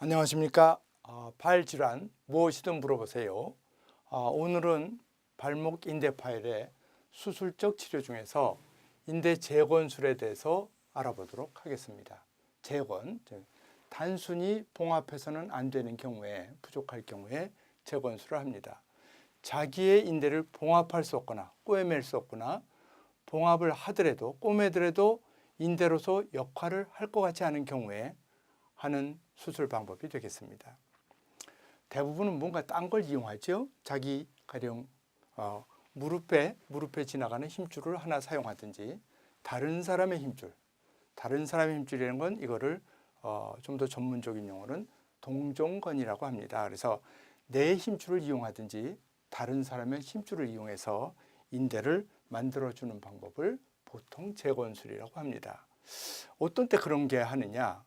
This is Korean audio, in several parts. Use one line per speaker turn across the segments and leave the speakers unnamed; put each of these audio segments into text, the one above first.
안녕하십니까. 발질환 무엇이든 물어보세요. 오늘은 발목 인대 파열의 수술적 치료 중에서 인대 재건술에 대해서 알아보도록 하겠습니다. 재건, 즉 단순히 봉합해서는 안 되는 경우에, 부족할 경우에 재건술을 합니다. 자기의 인대를 봉합할 수 없거나 꼬매맬 수 없거나 봉합을 하더라도 꼬매더라도 인대로서 역할을 할 것 같지 않은 경우에 하는 수술 방법이 되겠습니다. 대부분은 뭔가 딴 걸 이용하죠. 자기 가령 무릎에 지나가는 힘줄을 하나 사용하든지 다른 사람의 힘줄이라는 건 이거를 좀 더 전문적인 용어는 동종건이라고 합니다. 그래서 내 힘줄을 이용하든지 다른 사람의 힘줄을 이용해서 인대를 만들어주는 방법을 보통 재건술이라고 합니다. 어떤 때 그런 게 하느냐?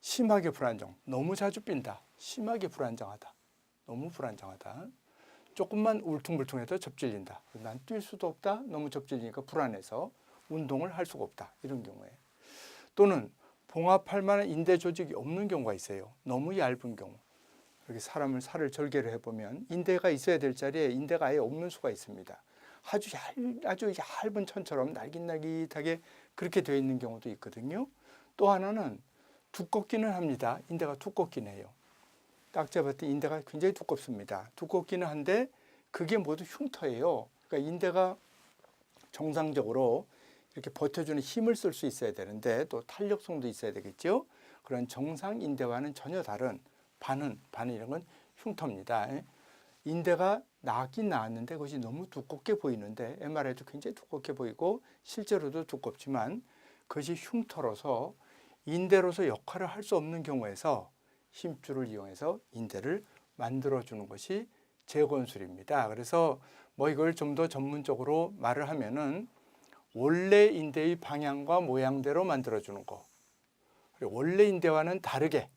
심하게 불안정, 너무 자주 삔다, 심하게 불안정하다, 너무 불안정하다, 조금만 울퉁불퉁해도 접질린다, 난 뛸 수도 없다, 너무 접질리니까 불안해서 운동을 할 수가 없다, 이런 경우에. 또는 봉합할 만한 인대 조직이 없는 경우가 있어요. 너무 얇은 경우. 이렇게 살을 절개를 해보면 인대가 있어야 될 자리에 인대가 아예 없는 수가 있습니다. 아주 얇은 천처럼 날깃날깃하게 그렇게 되어 있는 경우도 있거든요. 또 하나는 두껍기는 합니다. 인대가 두껍긴 해요. 딱 잡았더니 인대가 굉장히 두껍습니다. 두껍기는 한데 그게 모두 흉터예요. 그러니까 인대가 정상적으로 이렇게 버텨주는 힘을 쓸 수 있어야 되는데 또 탄력성도 있어야 되겠죠. 그런 정상 인대와는 전혀 다른 반은 이런 건 흉터입니다. 인대가 나긴 나았는데 그것이 너무 두껍게 보이는데 MRI도 굉장히 두껍게 보이고 실제로도 두껍지만 그것이 흉터로서 인대로서 역할을 할 수 없는 경우에서 힘줄을 이용해서 인대를 만들어주는 것이 재건술입니다. 그래서 이걸 좀 더 전문적으로 말을 하면은 원래 인대의 방향과 모양대로 만들어주는 거. 그리고 원래 인대와는 다르게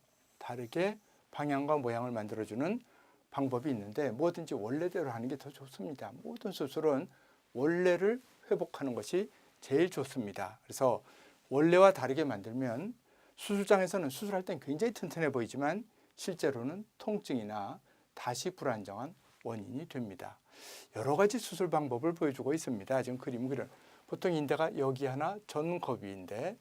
방향과 모양을 만들어주는 방법이 있는데 뭐든지 원래대로 하는 게 더 좋습니다. 모든 수술은 원래를 회복하는 것이 제일 좋습니다. 그래서 원래와 다르게 만들면 수술장에서는 수술할 땐 굉장히 튼튼해 보이지만 실제로는 통증이나 다시 불안정한 원인이 됩니다. 여러 가지 수술 방법을 보여주고 있습니다. 지금 그림은 보통 인대가 여기 하나 전거비인대,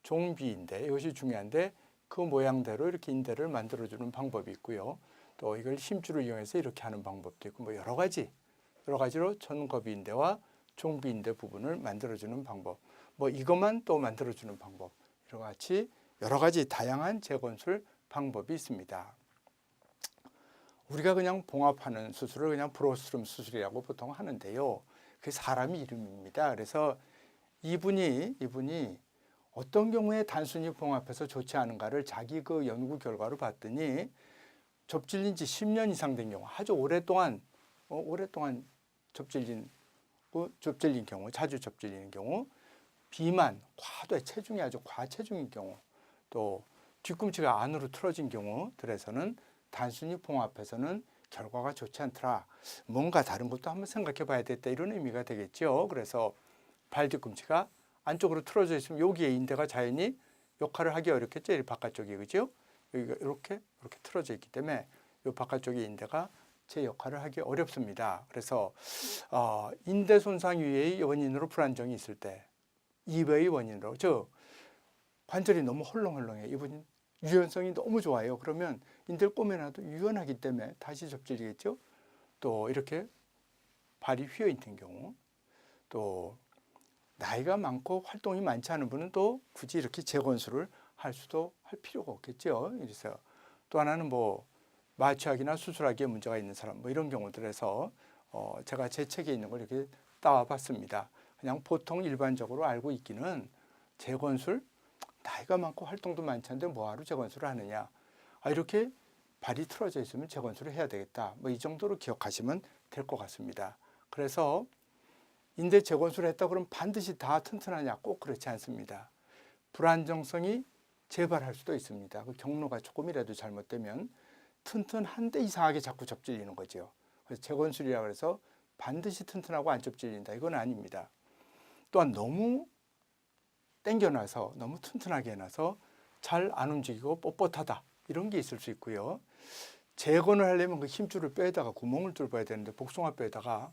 종비인대, 이것이 중요한데 그 모양대로 이렇게 인대를 만들어주는 방법이 있고요. 또 이걸 힘줄을 이용해서 이렇게 하는 방법도 있고 여러 가지로 전거비인대와 종비인대 부분을 만들어주는 방법, 이것만 또 만들어주는 방법, 이와 같이 여러 가지 다양한 재건술 방법이 있습니다. 우리가 그냥 봉합하는 수술을 그냥 브로스룸 수술이라고 보통 하는데요. 그게 사람 이름입니다. 그래서 이분이 어떤 경우에 단순히 봉합해서 좋지 않은가를 자기 그 연구 결과로 봤더니 접질린 지 10년 이상 된 경우, 아주 오랫동안 접질린 경우, 자주 접질리는 경우, 비만, 과도의 체중이 아주 과체중인 경우, 또 뒤꿈치가 안으로 틀어진 경우들에서는 단순히 봉합해서는 결과가 좋지 않더라. 뭔가 다른 것도 한번 생각해 봐야 되겠다, 이런 의미가 되겠죠. 그래서 발 뒤꿈치가 안쪽으로 틀어져 있으면 여기에 인대가 자연히 역할을 하기 어렵겠죠. 이 바깥쪽이, 그죠? 여기가 이렇게 틀어져 있기 때문에 이 바깥쪽의 인대가 제 역할을 하기 어렵습니다. 그래서 인대 손상 이외의 원인으로 불안정이 있을 때, 이외의 원인으로, 즉 관절이 너무 헐렁헐렁해, 이분이 유연성이 너무 좋아요. 그러면 인대를 꼬매놔도 유연하기 때문에 다시 접질리겠죠. 또 이렇게 발이 휘어 있는 경우, 또 나이가 많고 활동이 많지 않은 분은 또 굳이 이렇게 재건술을 할 필요가 없겠죠. 그래서 또 하나는 마취하기나 수술하기에 문제가 있는 사람, 이런 경우들에서 제가 제 책에 있는 걸 이렇게 따와 봤습니다. 그냥 보통 일반적으로 알고 있기는 재건술, 나이가 많고 활동도 많지 않은데 뭐하러 재건술을 하느냐, 이렇게 발이 틀어져 있으면 재건술을 해야 되겠다, 이 정도로 기억하시면 될 것 같습니다. 그래서 인대 재건술을 했다 그러면 반드시 다 튼튼하냐? 꼭 그렇지 않습니다. 불안정성이 재발할 수도 있습니다. 그 경로가 조금이라도 잘못되면 튼튼한데 이상하게 자꾸 접질리는 거죠. 그래서 재건술이라고 해서 반드시 튼튼하고 안 접질린다, 이건 아닙니다. 또한 너무 당겨놔서, 너무 튼튼하게 해놔서 잘 안 움직이고 뻣뻣하다, 이런 게 있을 수 있고요. 재건을 하려면 그 힘줄을 빼다가 구멍을 뚫어야 되는데 복숭아 뼈에다가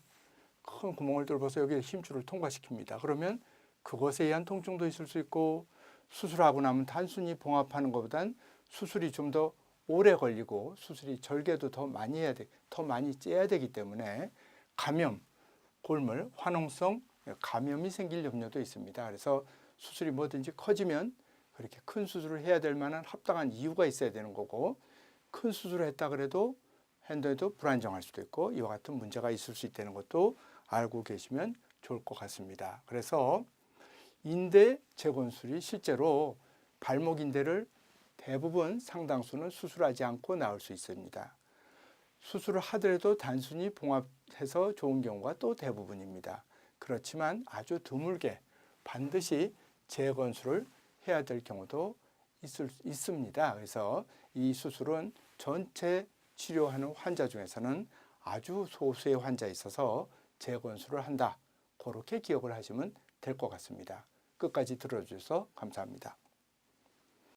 큰 구멍을 뚫어서 여기에 힘줄을 통과시킵니다. 그러면 그것에 의한 통증도 있을 수 있고, 수술하고 나면 단순히 봉합하는 것보단 수술이 좀 더 오래 걸리고 수술이 절개도 더 많이 해야 돼, 더 많이 째야 되기 때문에 감염, 골물, 화농성 감염이 생길 염려도 있습니다. 그래서 수술이 뭐든지 커지면 그렇게 큰 수술을 해야 될 만한 합당한 이유가 있어야 되는 거고, 큰 수술을 했다 그래도 했는데도 불안정할 수도 있고 이와 같은 문제가 있을 수 있다는 것도 알고 계시면 좋을 것 같습니다. 그래서 인대 재건술이 실제로 발목 인대를 대부분 상당수는 수술하지 않고 나올 수 있습니다. 수술을 하더라도 단순히 봉합해서 좋은 경우가 또 대부분입니다. 그렇지만 아주 드물게 반드시 재건술을 해야 될 경우도 있습니다. 그래서 이 수술은 전체 치료하는 환자 중에서는 아주 소수의 환자에 있어서 재건술을 한다. 그렇게 기억을 하시면 될 것 같습니다. 끝까지 들어주셔서 감사합니다.